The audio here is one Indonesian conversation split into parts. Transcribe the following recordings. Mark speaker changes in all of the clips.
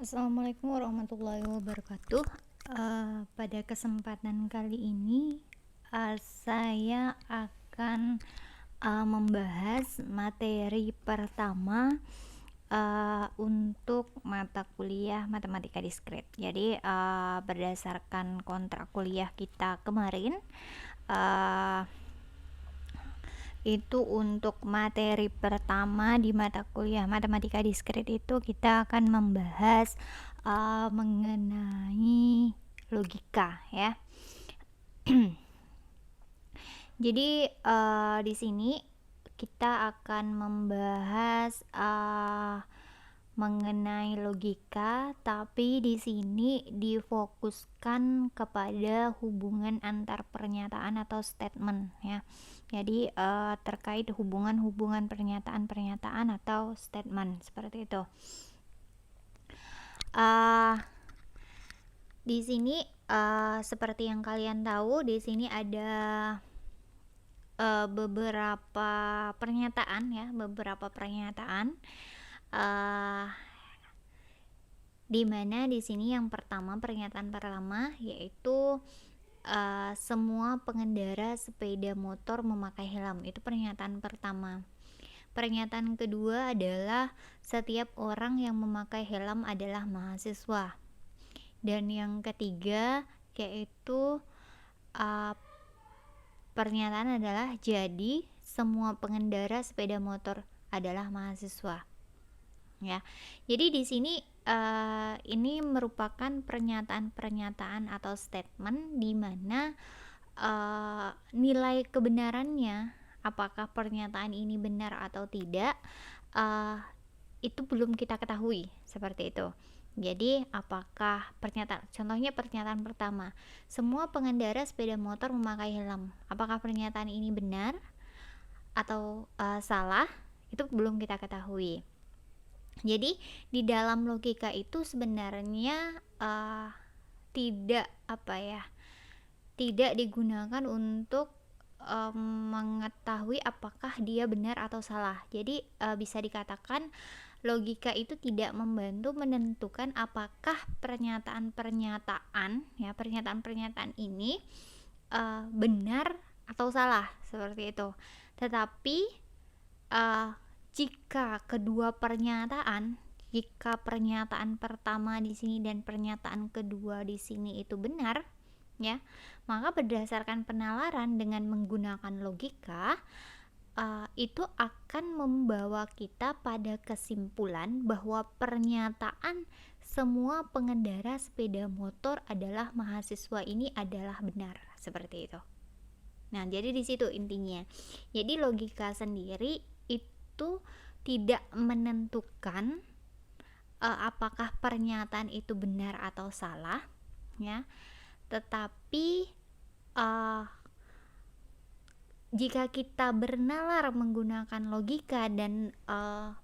Speaker 1: Assalamualaikum warahmatullahi wabarakatuh. Pada kesempatan kali ini, saya akan membahas materi pertama untuk mata kuliah matematika diskrit. Jadi berdasarkan kontrak kuliah kita kemarin, uh, itu untuk materi pertama di mata kuliah matematika diskrit itu kita akan membahas mengenai logika ya. Jadi di sini kita akan membahas mengenai logika, tapi di sini difokuskan kepada hubungan antar pernyataan atau statement ya. Jadi terkait hubungan pernyataan-pernyataan atau statement seperti itu. Di sini seperti yang kalian tahu, di sini ada beberapa pernyataan ya, di mana di sini yang pertama, pernyataan pertama yaitu semua pengendara sepeda motor memakai helm. Itu pernyataan pertama. Pernyataan kedua adalah setiap orang yang memakai helm adalah mahasiswa. Dan yang ketiga yaitu pernyataan adalah jadi semua pengendara sepeda motor adalah mahasiswa. Ya. Jadi di sini ini merupakan pernyataan-pernyataan atau statement di mana nilai kebenarannya, apakah pernyataan ini benar atau tidak, itu belum kita ketahui, seperti itu. Jadi apakah contohnya pernyataan pertama, semua pengendara sepeda motor memakai helm, apakah pernyataan ini benar atau salah, itu belum kita ketahui. Jadi di dalam logika itu sebenarnya tidak digunakan untuk mengetahui apakah dia benar atau salah. Jadi bisa dikatakan logika itu tidak membantu menentukan apakah pernyataan ini benar atau salah, seperti itu. Tetapi jika pernyataan pertama di sini dan pernyataan kedua di sini itu benar, ya, maka berdasarkan penalaran dengan menggunakan logika, itu akan membawa kita pada kesimpulan bahwa pernyataan semua pengendara sepeda motor adalah mahasiswa ini adalah benar, seperti itu. Nah, jadi di situ intinya. Jadi logika sendiri itu tidak menentukan apakah pernyataan itu benar atau salah, ya. Tetapi jika kita bernalar menggunakan logika dan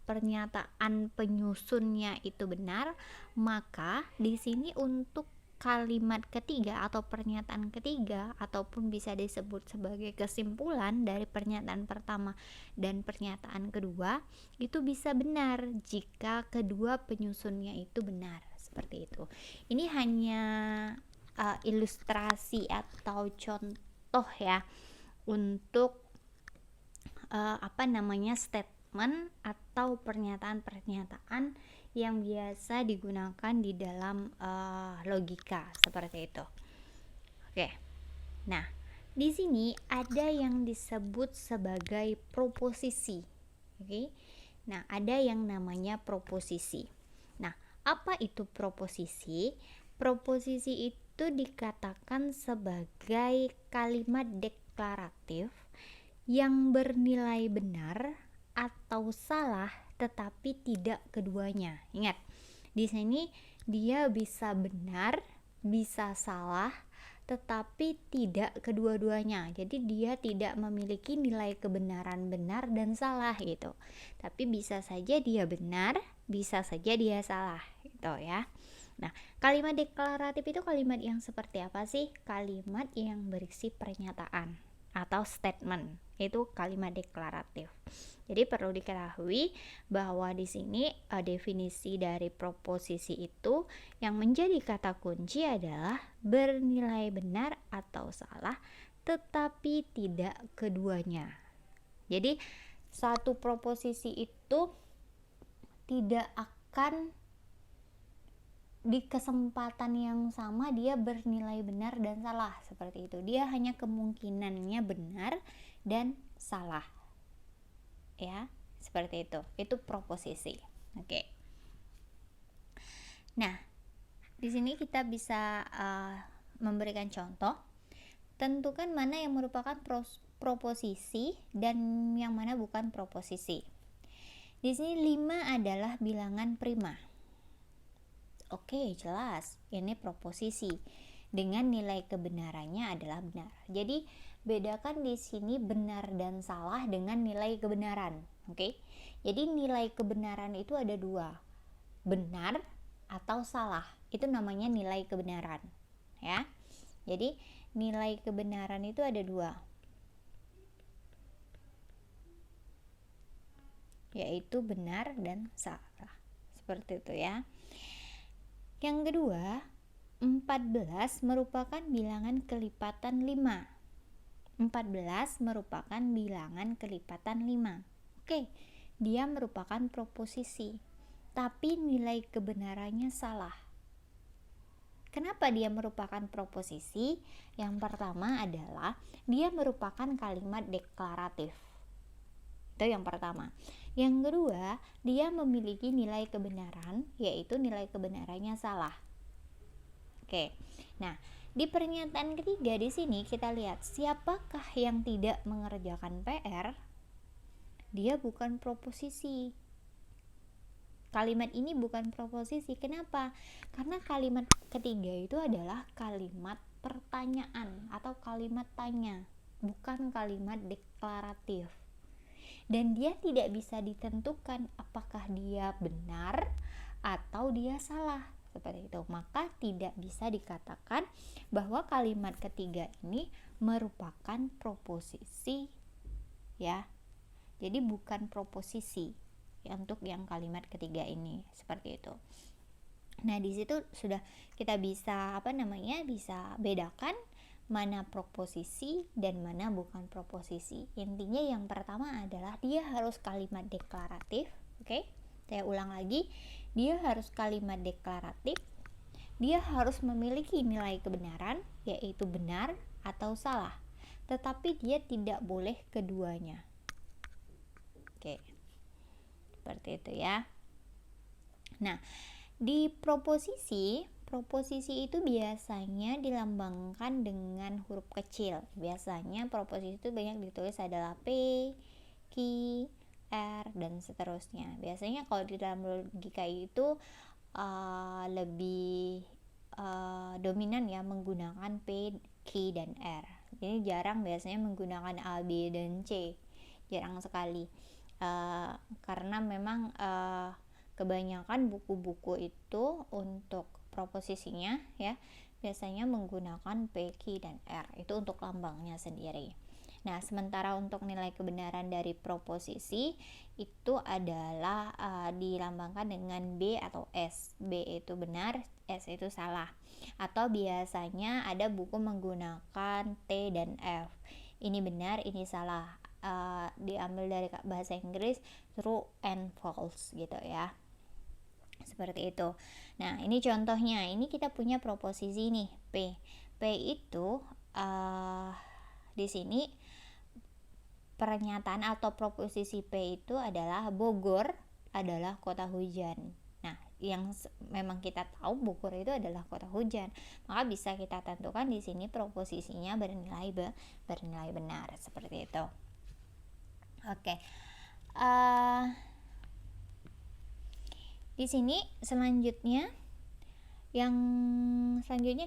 Speaker 1: pernyataan penyusunnya itu benar, maka di sini untuk kalimat ketiga atau pernyataan ketiga, ataupun bisa disebut sebagai kesimpulan dari pernyataan pertama dan pernyataan kedua, itu bisa benar jika kedua penyusunnya itu benar, seperti itu. Ini hanya ilustrasi atau contoh ya untuk statement atau pernyataan-pernyataan yang biasa digunakan di dalam logika, seperti itu. Oke. Nah, di sini ada yang disebut sebagai proposisi. Oke. Nah, ada yang namanya proposisi. Nah, apa itu proposisi? Proposisi itu dikatakan sebagai kalimat deklaratif yang bernilai benar atau salah tetapi tidak keduanya. Ingat, di sini dia bisa benar, bisa salah, tetapi tidak kedua-duanya. Jadi dia tidak memiliki nilai kebenaran benar dan salah gitu. Tapi bisa saja dia benar, bisa saja dia salah gitu ya. Nah, kalimat deklaratif itu kalimat yang seperti apa sih? Kalimat yang berisi pernyataan atau statement Itu kalimat deklaratif. Jadi perlu diketahui bahwa di sini definisi dari proposisi itu yang menjadi kata kunci adalah bernilai benar atau salah, tetapi tidak keduanya. Jadi satu proposisi itu tidak akan di kesempatan yang sama dia bernilai benar dan salah, seperti itu. Dia hanya kemungkinannya benar dan salah, ya, seperti itu proposisi. Oke. Nah, di sini kita bisa memberikan contoh. Tentukan mana yang merupakan proposisi dan yang mana bukan proposisi. Di sini 5 adalah bilangan prima. Oke, jelas. Ini proposisi dengan nilai kebenarannya adalah benar. Jadi bedakan di sini benar dan salah dengan nilai kebenaran. Oke. Jadi nilai kebenaran itu ada 2. Benar atau salah. Itu namanya nilai kebenaran, ya. Jadi nilai kebenaran itu ada 2. Yaitu benar dan salah. Seperti itu, ya. Yang kedua, 14 merupakan bilangan kelipatan 5. 14 merupakan bilangan kelipatan 5. Oke, dia merupakan proposisi, tapi nilai kebenarannya salah. Kenapa dia merupakan proposisi? Yang pertama adalah dia merupakan kalimat deklaratif. Itu yang pertama. Yang kedua, dia memiliki nilai kebenaran, yaitu nilai kebenarannya salah. Oke. Nah, di pernyataan ketiga di sini kita lihat siapakah yang tidak mengerjakan PR? Dia bukan proposisi. Kalimat ini bukan proposisi. Kenapa? Karena kalimat ketiga itu adalah kalimat pertanyaan atau kalimat tanya, bukan kalimat deklaratif. Dan dia tidak bisa ditentukan apakah dia benar atau dia salah, seperti itu. Maka tidak bisa dikatakan bahwa kalimat ketiga ini merupakan proposisi, ya. Jadi bukan proposisi ya, untuk yang kalimat ketiga ini, seperti itu. Nah, di situ sudah kita bisa bisa bedakan mana proposisi dan mana bukan proposisi. Intinya yang pertama adalah dia harus kalimat deklaratif. Oke, saya ulang lagi, dia harus kalimat deklaratif. Dia harus memiliki nilai kebenaran, yaitu benar atau salah, tetapi dia tidak boleh keduanya. Oke, seperti itu, ya. Nah, di proposisi itu biasanya dilambangkan dengan huruf kecil. Biasanya proposisi itu banyak ditulis adalah P, Q, R, dan seterusnya. Biasanya kalau di dalam logika itu lebih dominan ya menggunakan P, Q, dan R. Jadi jarang biasanya menggunakan A, B, dan C. Jarang sekali. Karena memang kebanyakan buku-buku itu untuk proposisinya ya biasanya menggunakan P, Q, dan R. Itu untuk lambangnya sendiri. Nah, sementara untuk nilai kebenaran dari proposisi itu adalah dilambangkan dengan B atau S. B itu benar, S itu salah. Atau biasanya ada buku menggunakan T dan F. Ini benar, ini salah. Diambil dari bahasa Inggris true and false gitu ya. Seperti itu. Nah, ini contohnya. Ini kita punya proposisi nih, P. P itu di sini pernyataan atau proposisi P itu adalah Bogor adalah kota hujan. Nah, yang memang kita tahu Bogor itu adalah kota hujan, maka bisa kita tentukan di sini proposisinya bernilai benar, seperti itu. Oke. Di sini selanjutnya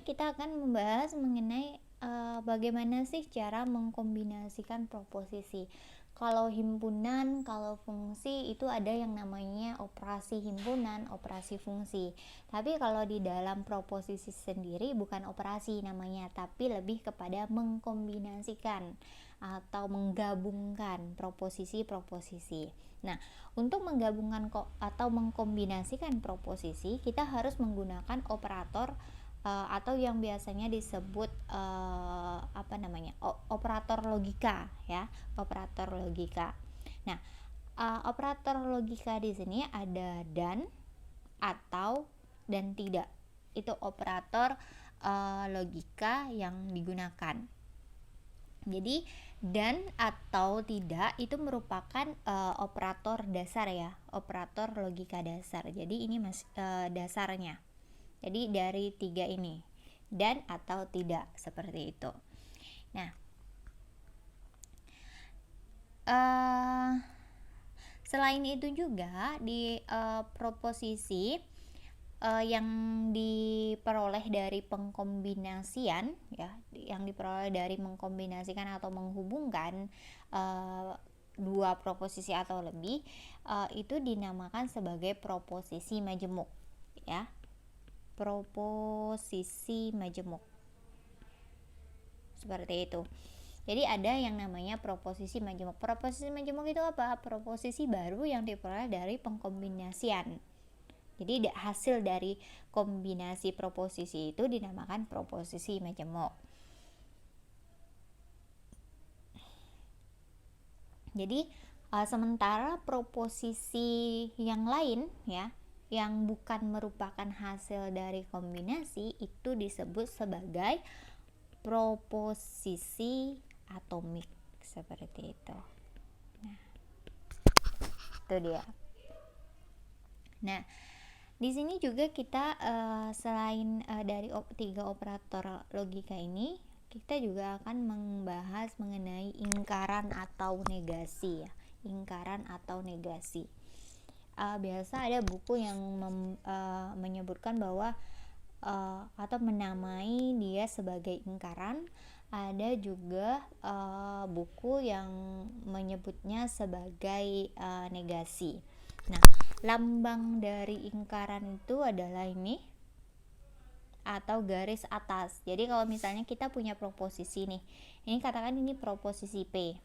Speaker 1: kita akan membahas mengenai bagaimana sih cara mengkombinasikan proposisi. Kalau himpunan, kalau fungsi itu ada yang namanya operasi himpunan, operasi fungsi. Tapi kalau di dalam proposisi sendiri bukan operasi namanya, tapi lebih kepada mengkombinasikan atau menggabungkan proposisi-proposisi. Nah, untuk menggabungkan atau mengkombinasikan proposisi, kita harus menggunakan operator atau yang biasanya disebut operator logika ya, operator logika. Nah, operator logika di sini ada dan, atau, dan tidak. Itu operator logika yang digunakan. Jadi dan atau tidak itu merupakan operator dasar ya, operator logika dasar. Jadi ini dasarnya. Jadi dari 3 ini, dan atau tidak, seperti itu. Nah, selain itu juga di proposisi yang diperoleh dari pengkombinasian ya, yang diperoleh dari mengkombinasikan atau menghubungkan dua proposisi atau lebih, itu dinamakan sebagai proposisi majemuk ya, proposisi majemuk, seperti itu. Jadi ada yang namanya proposisi majemuk. Proposisi majemuk itu apa? Proposisi baru yang diperoleh dari pengkombinasian. Jadi hasil dari kombinasi proposisi itu dinamakan proposisi majemuk. Jadi sementara proposisi yang lain ya, yang bukan merupakan hasil dari kombinasi, itu disebut sebagai proposisi atomik, seperti itu. Nah, itu dia. Nah, di sini juga kita selain dari 3 operator logika ini, kita juga akan membahas mengenai ingkaran atau negasi ya, ingkaran atau negasi. Biasa ada buku yang menyebutkan bahwa atau menamai dia sebagai ingkaran. Ada juga buku yang menyebutnya sebagai negasi. Nah, lambang dari ingkaran itu adalah ini, atau garis atas. Jadi kalau misalnya kita punya proposisi nih, ini katakan ini proposisi P.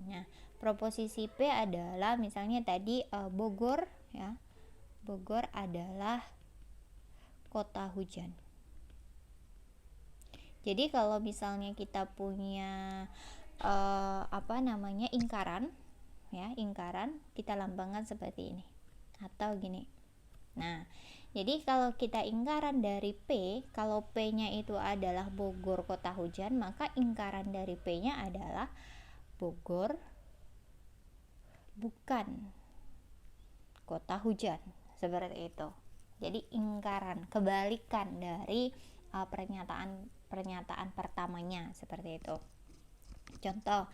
Speaker 1: Nah, proposisi P adalah misalnya tadi Bogor ya, Bogor adalah kota hujan. Jadi kalau misalnya kita punya ingkaran ya, ingkaran kita lambangkan seperti ini atau gini. Nah, jadi kalau kita ingkaran dari P, kalau P-nya itu adalah Bogor kota hujan, maka ingkaran dari P-nya adalah Bogor bukan kota hujan, seperti itu. Jadi ingkaran, kebalikan dari pernyataan pertamanya, seperti itu. Contoh,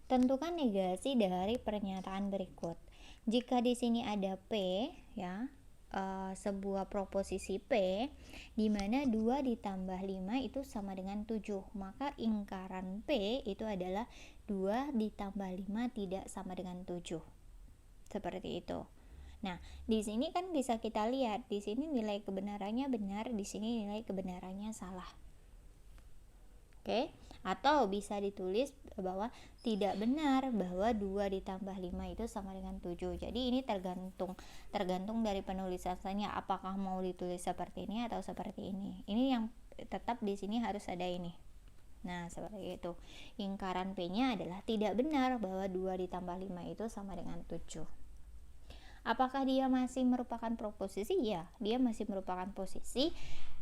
Speaker 1: tentukan negasi dari pernyataan berikut. Jika di sini ada P ya, sebuah proposisi P di mana 2 ditambah 5 itu sama dengan 7, maka ingkaran P itu adalah 2 ditambah 5 tidak sama dengan 7. Seperti itu. Nah, di sini kan bisa kita lihat, di sini nilai kebenarannya benar, di sini nilai kebenarannya salah. Oke, atau bisa ditulis bahwa tidak benar bahwa 2 ditambah 5 itu sama dengan 7. Jadi ini tergantung dari penulisannya, apakah mau ditulis seperti ini atau seperti ini. Ini yang tetap di sini harus ada ini. Nah, seperti itu. Ingkaran P-nya adalah tidak benar bahwa 2 ditambah 5 itu sama dengan 7. Apakah dia masih merupakan proposisi? Ya, dia masih merupakan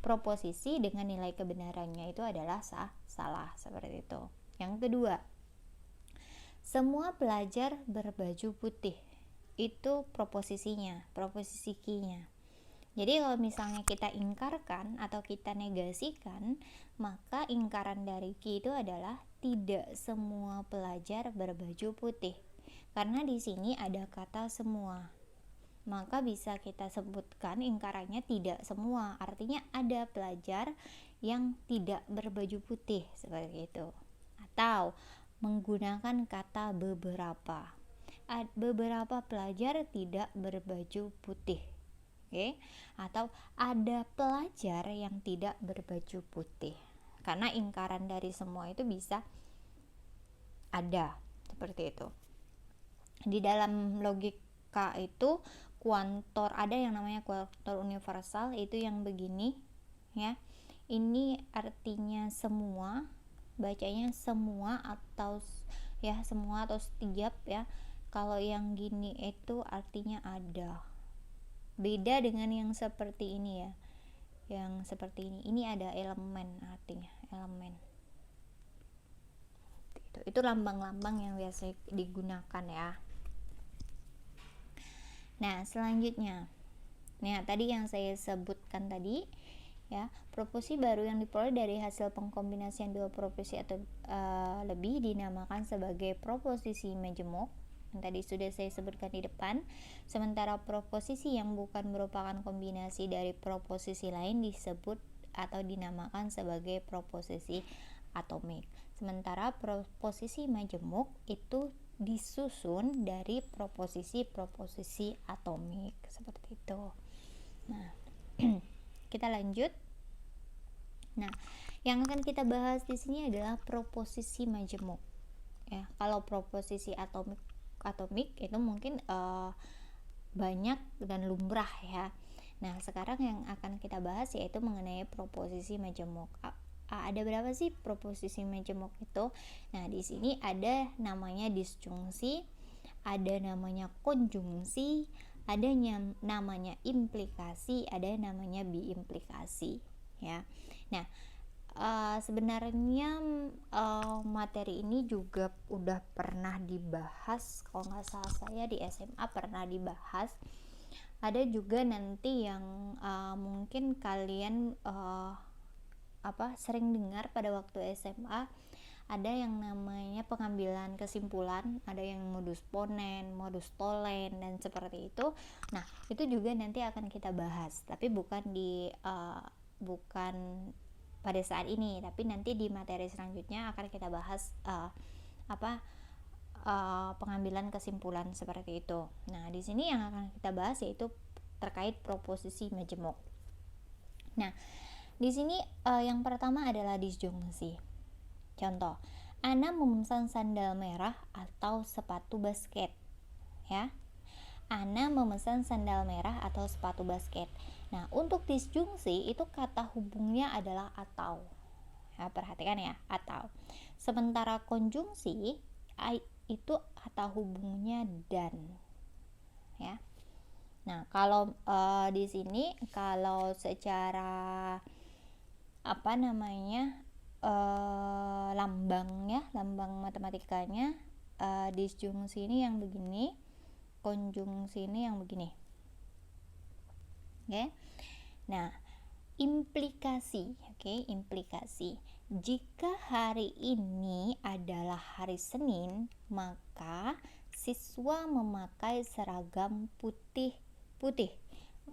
Speaker 1: proposisi dengan nilai kebenarannya itu adalah salah, seperti itu. Yang kedua, semua pelajar berbaju putih. Itu proposisinya, proposisi Q-nya. Jadi kalau misalnya kita ingkarkan atau kita negasikan, maka ingkaran dari Q itu adalah tidak semua pelajar berbaju putih. Karena di sini ada kata semua, maka bisa kita sebutkan ingkarannya tidak semua, artinya ada pelajar yang tidak berbaju putih, seperti itu. Atau menggunakan kata beberapa. beberapa pelajar tidak berbaju putih. Oke, atau ada pelajar yang tidak berbaju putih. Karena ingkaran dari semua itu bisa ada, seperti itu. Di dalam logika itu kuantor, ada yang namanya kuantor universal, itu yang begini ya. Ini artinya semua, bacanya semua atau ya semua atau setiap ya. Kalau yang gini itu artinya ada. Beda dengan yang seperti ini ya. Yang seperti ini ada elemen, artinya elemen. Itu lambang-lambang yang biasa digunakan ya. Nah, selanjutnya. Nah, tadi yang saya sebutkan tadi ya, proposisi baru yang diperoleh dari hasil pengkombinasian dua proposisi atau lebih dinamakan sebagai proposisi majemuk. Yang tadi sudah saya sebutkan di depan. Sementara proposisi yang bukan merupakan kombinasi dari proposisi lain disebut atau dinamakan sebagai proposisi atomik. Sementara proposisi majemuk itu disusun dari proposisi atomik, seperti itu. Nah, kita lanjut. Nah, yang akan kita bahas di sini adalah proposisi majemuk. Ya, kalau proposisi atomik itu mungkin banyak dan lumrah ya. Nah, sekarang yang akan kita bahas yaitu mengenai proposisi majemuk. Ada berapa sih proposisi majemuk itu? Nah, di sini ada namanya disjungsi, ada namanya konjungsi, ada namanya implikasi, ada namanya biimplikasi ya. Nah, sebenarnya materi ini juga udah pernah dibahas, kalau nggak salah saya di SMA pernah dibahas. Ada juga nanti yang mungkin kalian sering dengar pada waktu SMA, ada yang namanya pengambilan kesimpulan, ada yang modus ponen, modus tolen, dan seperti itu. Nah, itu juga nanti akan kita bahas, tapi bukan pada saat ini, tapi nanti di materi selanjutnya akan kita bahas pengambilan kesimpulan seperti itu. Nah, di sini yang akan kita bahas yaitu terkait proposisi majemuk. Nah, di sini yang pertama adalah disjungsi. Contoh, Ana memesan sandal merah atau sepatu basket. Ya, Ana memesan sandal merah atau sepatu basket. Nah, untuk disjungsi itu kata hubungnya adalah atau. Ya, perhatikan ya, atau. Sementara konjungsi itu kata hubungnya dan. Ya. Nah, kalau di sini kalau secara lambang matematikanya, disjungsi ini yang begini, konjungsi ini yang begini. Oke. Nah, implikasi, implikasi. Jika hari ini adalah hari Senin, maka siswa memakai seragam putih.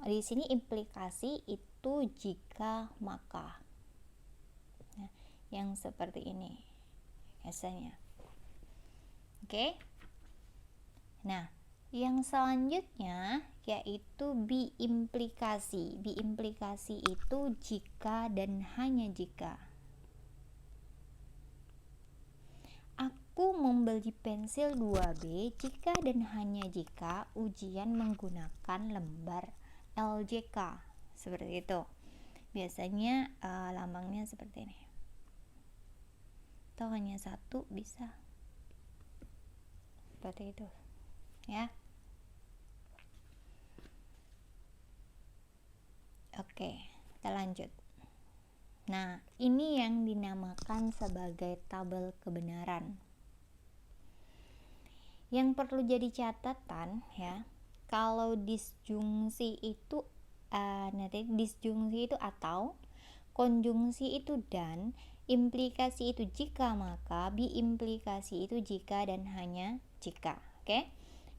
Speaker 1: Di sini implikasi itu jika maka. Nah, yang seperti ini biasanya. Oke. Nah, yang selanjutnya yaitu biimplikasi. Biimplikasi itu jika dan hanya jika. Aku membeli pensil 2B jika dan hanya jika ujian menggunakan lembar LJK. Seperti itu. Biasanya lambangnya seperti ini. Atau hanya satu bisa. Seperti itu. Ya. Oke, kita lanjut. Nah, ini yang dinamakan sebagai tabel kebenaran. Yang perlu jadi catatan ya, kalau disjungsi itu disjungsi itu atau, konjungsi itu dan, implikasi itu jika maka, biimplikasi itu jika dan hanya jika. Oke?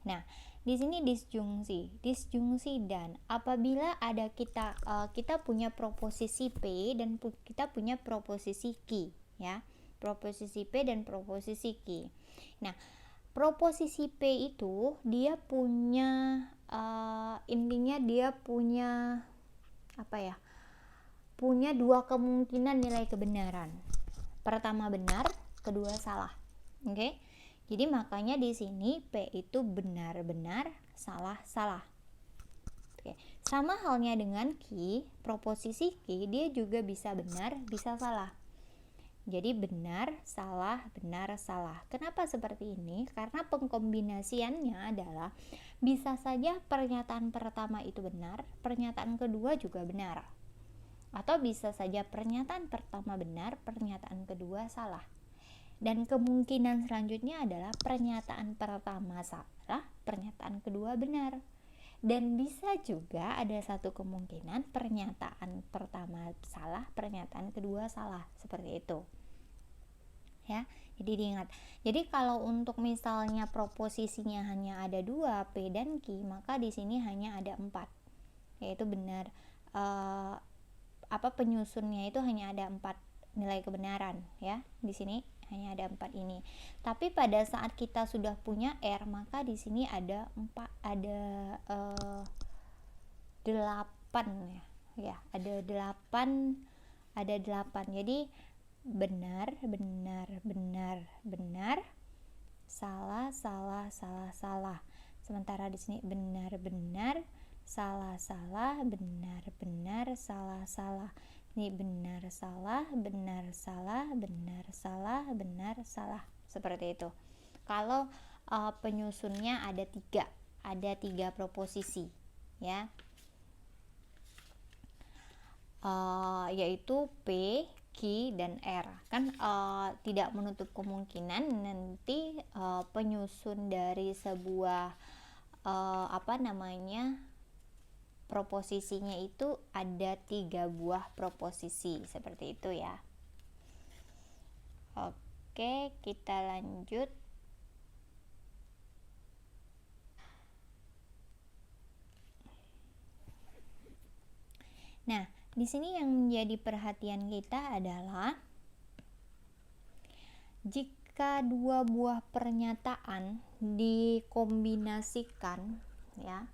Speaker 1: Nah, di sini disjungsi dan, apabila ada kita punya proposisi P dan kita punya proposisi Q ya, proposisi P dan proposisi Q. Nah, Proposisi P itu dia punya intinya dia punya apa ya? Punya dua kemungkinan nilai kebenaran. Pertama benar, kedua salah. Oke. Jadi makanya di sini P itu benar-benar, salah-salah. Oke. Sama halnya dengan Q, proposisi Q dia juga bisa benar, bisa salah. Jadi benar, salah, benar, salah. Kenapa seperti ini? Karena pengkombinasiannya adalah bisa saja pernyataan pertama itu benar, pernyataan kedua juga benar. Atau bisa saja pernyataan pertama benar, pernyataan kedua salah. Dan kemungkinan selanjutnya adalah pernyataan pertama salah, pernyataan kedua benar. Dan bisa juga ada satu kemungkinan pernyataan pertama salah, pernyataan kedua salah, seperti itu. Ya, jadi diingat. Jadi kalau untuk misalnya proposisinya hanya ada 2, P dan Q, maka di sini hanya ada 4, yaitu benar. Penyusunnya itu hanya ada 4 nilai kebenaran, ya. Di sini hanya ada 4 ini. Tapi pada saat kita sudah punya R, maka di sini ada 8 ya. Ya, ada 8. Jadi benar, salah, salah. Sementara di sini benar, salah, benar, salah. Ini benar, salah. Seperti itu. Kalau penyusunnya ada 3 proposisi, ya. Yaitu P, Q, dan R. Kan tidak menutup kemungkinan nanti penyusun dari sebuah proposisinya itu ada 3 buah proposisi, seperti itu ya. Oke, kita lanjut. Nah, di sini yang menjadi perhatian kita adalah jika 2 buah pernyataan dikombinasikan, ya,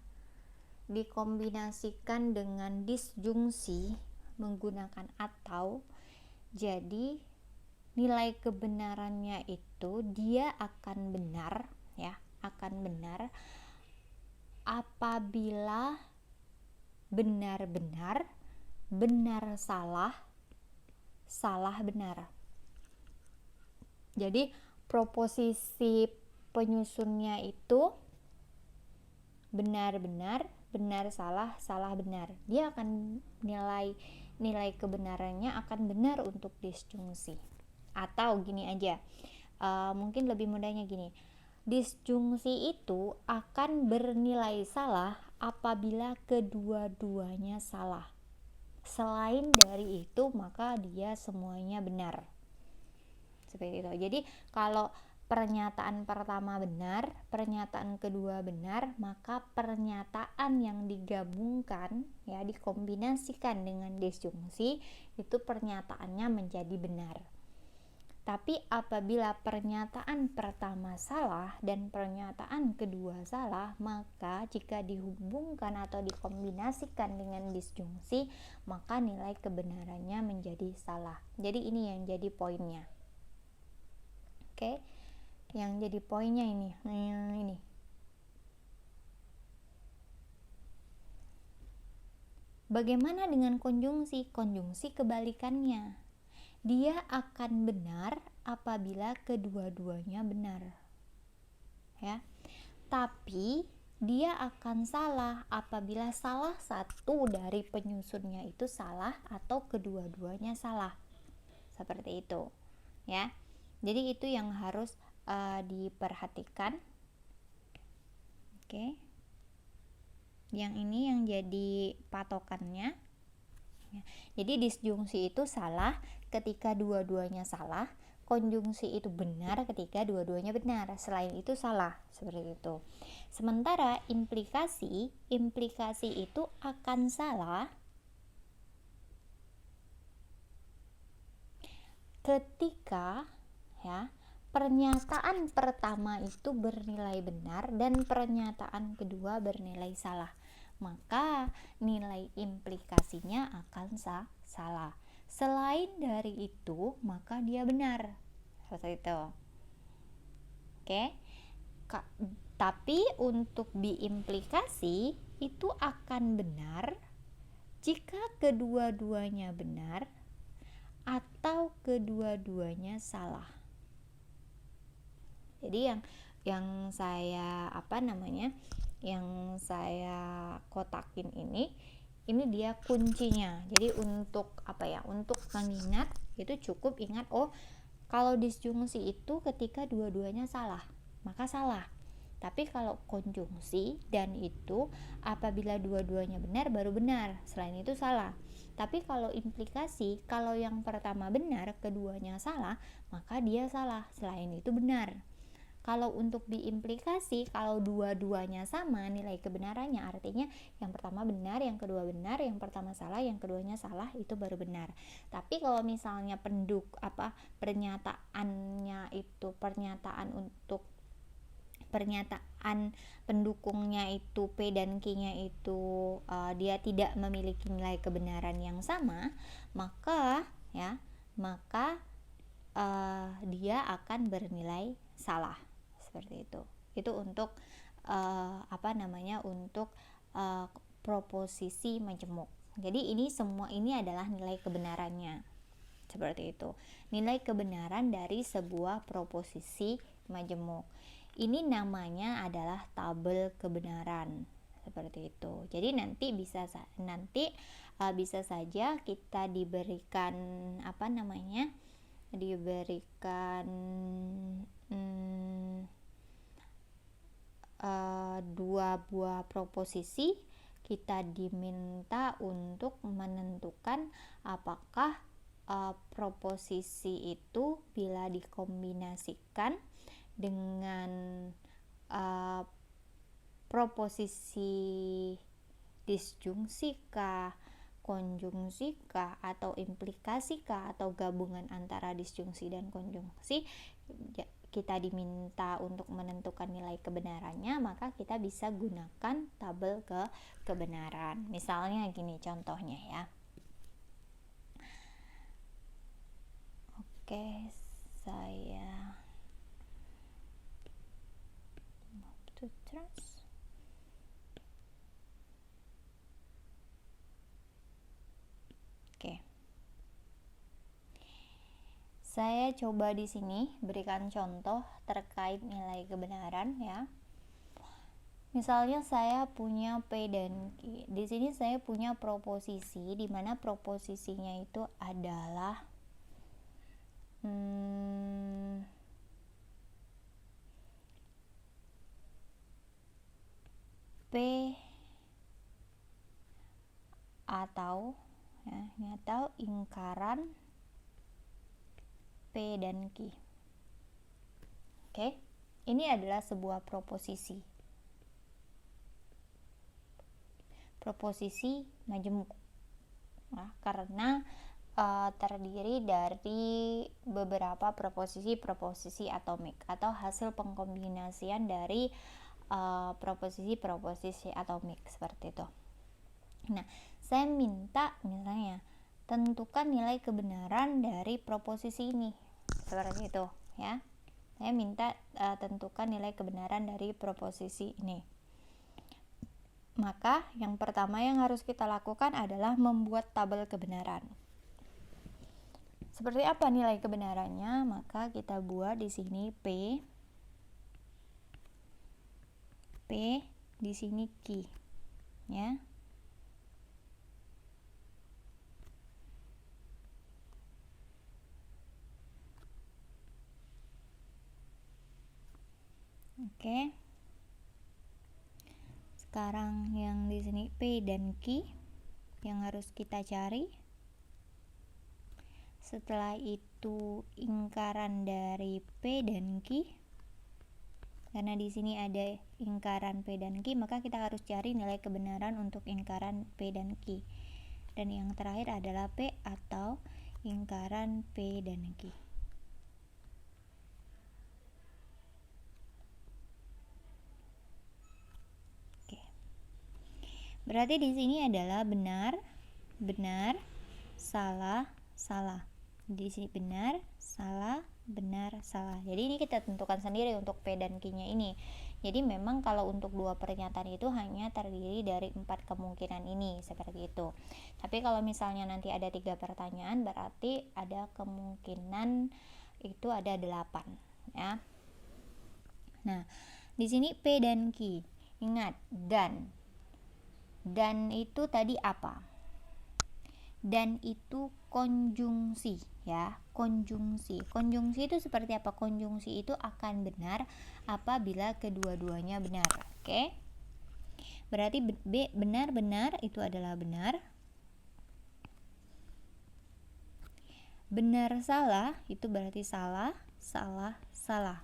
Speaker 1: dengan disjungsi menggunakan atau, jadi nilai kebenarannya itu dia akan benar, ya, apabila benar-benar, benar salah, salah benar. Jadi proposisi penyusunnya itu benar-benar, benar salah, salah benar. Dia akan nilai kebenarannya akan benar untuk disjungsi. Atau gini aja, mungkin lebih mudahnya gini, disjungsi itu akan bernilai salah apabila kedua-duanya salah. Selain dari itu, maka dia semuanya benar. Seperti itu. Jadi kalau pernyataan pertama benar, pernyataan kedua benar, maka pernyataan yang digabungkan, ya, dikombinasikan dengan disjungsi, itu pernyataannya menjadi benar. Tapi apabila pernyataan pertama salah dan pernyataan kedua salah, maka jika dihubungkan atau dikombinasikan dengan disjungsi, maka nilai kebenarannya menjadi salah. Jadi ini yang jadi poinnya. Oke, yang jadi poinnya ini. Bagaimana dengan konjungsi? Konjungsi kebalikannya. Dia akan benar apabila kedua-duanya benar, ya. Tapi dia akan salah apabila salah satu dari penyusunnya itu salah atau kedua-duanya salah, seperti itu, ya. Jadi itu yang harus diperhatikan. Oke. Yang ini yang jadi patokannya. Jadi disjungsi itu salah ketika dua-duanya salah, konjungsi itu benar ketika dua-duanya benar, selain itu salah, seperti itu. Sementara implikasi itu akan salah ketika, ya, pernyataan pertama itu bernilai benar dan pernyataan kedua bernilai salah, maka nilai implikasinya akan salah. Selain dari itu, maka dia benar. Seperti itu. Oke. Tapi untuk biimplikasi itu akan benar jika kedua-duanya benar atau kedua-duanya salah. Jadi yang saya yang saya kotakin ini dia kuncinya. Jadi untuk untuk mengingat itu cukup ingat, kalau disjungsi itu ketika dua-duanya salah, maka salah. Tapi kalau konjungsi dan itu apabila dua-duanya benar baru benar, selain itu salah. Tapi kalau implikasi, kalau yang pertama benar, keduanya salah, maka dia salah, selain itu benar. Kalau untuk diimplikasi, kalau dua-duanya sama nilai kebenarannya, artinya yang pertama benar, yang kedua benar, yang pertama salah, yang keduanya salah, itu baru benar. Tapi kalau misalnya pernyataan pendukungnya itu P dan Q-nya itu dia tidak memiliki nilai kebenaran yang sama, maka dia akan bernilai salah. Seperti itu untuk untuk proposisi majemuk. Jadi semua ini adalah nilai kebenarannya, seperti itu, nilai kebenaran dari sebuah proposisi majemuk. Ini namanya adalah tabel kebenaran, seperti itu. Jadi nanti bisa saja kita diberikan dua buah proposisi, kita diminta untuk menentukan apakah proposisi itu bila dikombinasikan dengan proposisi disjungsikah, konjungsikah, atau implikasi-kah, atau gabungan antara disjungsi dan konjungsi, kita diminta untuk menentukan nilai kebenarannya, maka kita bisa gunakan tabel kebenaran. Misalnya gini contohnya ya. Oke, saya to trust. Oke. Saya coba di sini berikan contoh terkait nilai kebenaran ya. Misalnya saya punya P dan Q. Di sini saya punya proposisi di mana proposisinya itu adalah P atau ingkaran P dan Q. Oke, ini adalah sebuah proposisi majemuk, karena terdiri dari beberapa proposisi atomik atau hasil pengkombinasian dari proposisi atomik, seperti itu. Nah, saya minta misalnya tentukan nilai kebenaran dari proposisi ini, seperti itu ya. Saya minta tentukan nilai kebenaran dari proposisi ini. Maka yang pertama yang harus kita lakukan adalah membuat tabel kebenaran. Seperti apa nilai kebenarannya? Maka kita buat di sini P, di sini Q, ya. Oke. Sekarang yang di sini P dan Q yang harus kita cari. Setelah itu ingkaran dari P dan Q. Karena di sini ada ingkaran P dan Q, maka kita harus cari nilai kebenaran untuk ingkaran P dan Q. Dan yang terakhir adalah P atau ingkaran P dan Q. Berarti di sini adalah benar, benar, salah, salah. Di sini benar, salah, benar, salah. Jadi ini kita tentukan sendiri untuk P dan Q-nya ini. Jadi memang kalau untuk dua pernyataan itu hanya terdiri dari 4 kemungkinan ini, seperti itu. Tapi kalau misalnya nanti ada 3 pertanyaan, berarti ada kemungkinan itu ada 8, ya. Nah, di sini P dan Q. Ingat, dan itu tadi apa? Dan itu konjungsi, ya. Konjungsi itu seperti apa? Konjungsi itu akan benar apabila kedua-duanya benar. Oke? Berarti B benar-benar itu adalah benar. Benar salah itu berarti salah, salah, salah.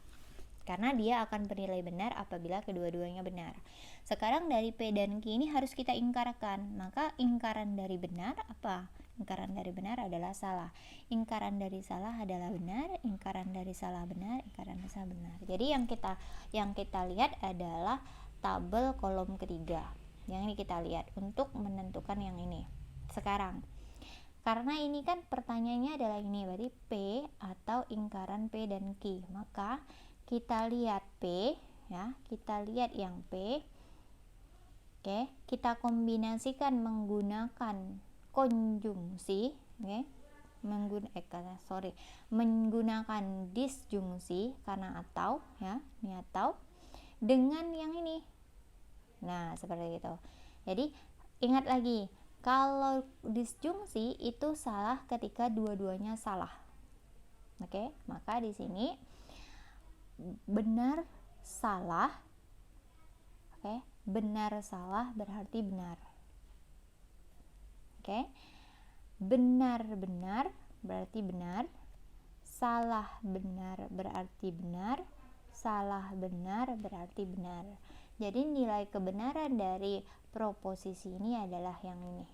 Speaker 1: Karena dia akan bernilai benar apabila kedua-duanya benar. Sekarang dari P dan Q ini harus kita ingkarkan. Maka ingkaran dari benar apa? Ingkaran dari benar adalah salah. Ingkaran dari salah adalah benar. Ingkaran dari salah benar. Ingkaran dari salah benar. Jadi yang kita lihat adalah tabel kolom ketiga. Yang ini kita lihat untuk menentukan yang ini. Sekarang karena ini kan pertanyaannya adalah ini, berarti P atau ingkaran P dan Q. Maka kita lihat P, ya, kita lihat yang P. Oke, kita kombinasikan menggunakan konjungsi, oke. Menggunakan disjungsi karena atau, ya, ini atau dengan yang ini. Nah, seperti itu. Jadi, ingat lagi, kalau disjungsi itu salah ketika dua-duanya salah. Oke, maka di sini benar salah. Oke, benar salah berarti benar. Oke. Benar benar berarti benar. Salah benar berarti benar. Salah benar berarti benar. Jadi nilai kebenaran dari proposisi ini adalah yang ini.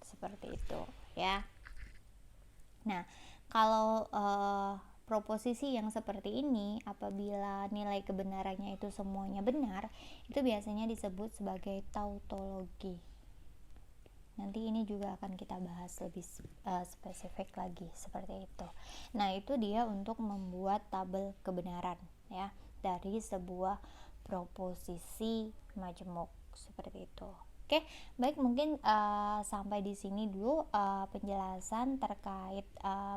Speaker 1: Seperti itu, ya. Nah, kalau proposisi yang seperti ini, apabila nilai kebenarannya itu semuanya benar, itu biasanya disebut sebagai tautologi. Nanti ini juga akan kita bahas lebih spesifik lagi seperti itu. Nah, itu dia untuk membuat tabel kebenaran, ya, dari sebuah proposisi majemuk seperti itu. Oke, baik, mungkin sampai di sini dulu penjelasan terkait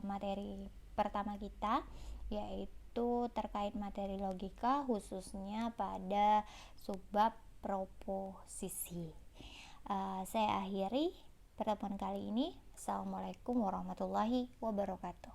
Speaker 1: materi pertama kita, yaitu terkait materi logika, khususnya pada subbab proposisi. Saya akhiri pertemuan kali ini. Assalamualaikum warahmatullahi wabarakatuh.